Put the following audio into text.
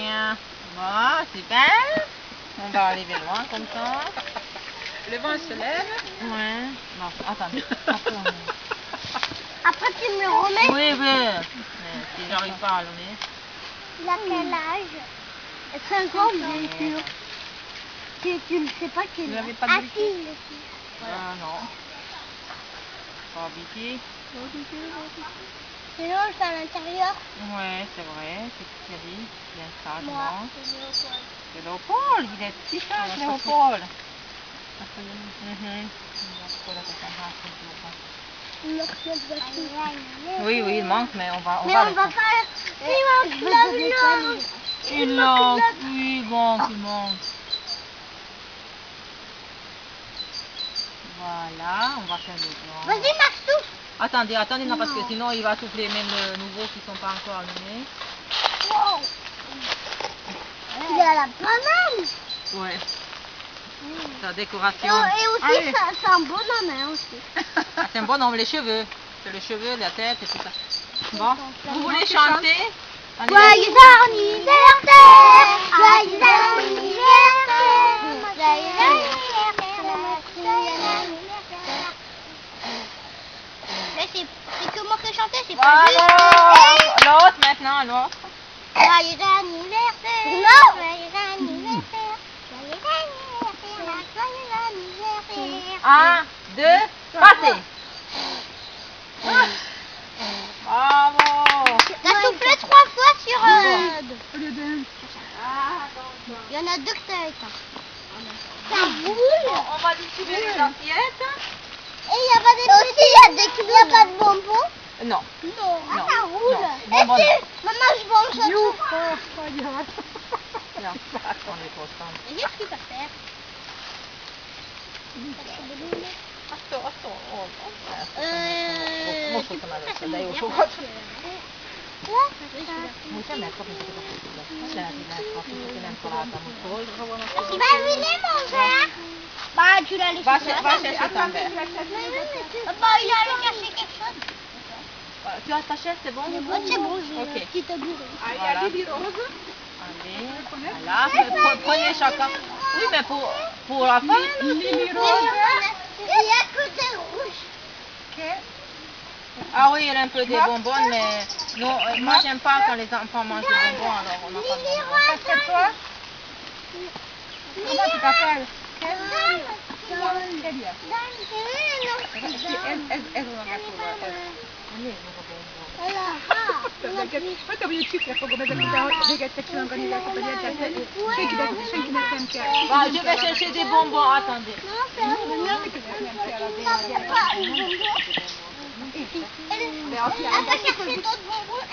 Bien. Bon, super. On va arriver loin comme ça. Le vent se lève. Ouais. Non, attendez. Après, tu me le remets. Oui, oui. Mais si j'arrive pas à allumer. Il a quel âge? 5 ans, bien sûr. Tu ne sais pas quel Vous âge. n'avez pas de Ah, briquet? si, je sais. Ah non. Pas habité. Sinon, c'est à l'intérieur. Ouais, c'est vrai. C'est Thierry. Bien sagement. Moi, c'est Léopold. C'est Léopold. Il est si sage, Léopold. Oui, oui, il manque, mais on va Mais le on va faire. pas... Il manque la viande. Il manque, oui, il manque. Voilà, on va faire le blanc. Vas-y, Max, souffle. Attendez, non, parce que sinon il va souffler même le nouveau qui ne sont pas encore allumés. Wow. Il a la banane. Ouais. Sa décoration. Et aussi, c'est un bon homme aussi. C'est un bon homme, les cheveux. C'est les cheveux, la tête et tout ça. Bon, vous voulez chanter? Allez. Joyeux anniversaire, joyeux anniversaire, joyeux anniversaire. Mais c'est que moi qui chantais, c'est pas Voilà. juste. L'autre maintenant, l'autre. Joyeux anniversaire, joyeux anniversaire, joyeux anniversaire, joyeux anniversaire. 1, 2, partez. Bravo. T'as soufflé 3 fois sur... Au lieu de... Il y en a 2 que t'as éteint. Ça roule. On va distribuer les assiettes. Et il n'y a pas des petits... il y a pas de bonbons? Non. Non. Ah, Non. ça roule. Non. Et Bonbons, si maman, je mange ça. Non, on est content. Et qu'est-ce qu'il va faire? Molto male, dai, ho Quoi? giocato. Muita merda, penso che Tu vas venir mon verre? Bah, tu l'as laissé. Va chercher ton verre. Bah, il allait cacher quelque chose. Tu as ta chaise, c'est bon? C'est bon, j'ai Ok. un petit tabouret. Ah, il y a des roses. Allez, voilà, prenez chacun. Oui, mais pour la fin, Il y a que des rouges. ah oui, il y a un peu des bonbons, mais non, moi j'aime pas quand les enfants mangent des bonbons, alors on n'a pas de bonbons. C'est toi? Comment tu t'appelles? Kélia. Ez van a Hogy hogy csipre fogom ezeket, de véget kell csinálni, hogy senkinek nem kell. Va, je vais chercher des bonbons, attendez. Elle va chercher d'autres bonbons.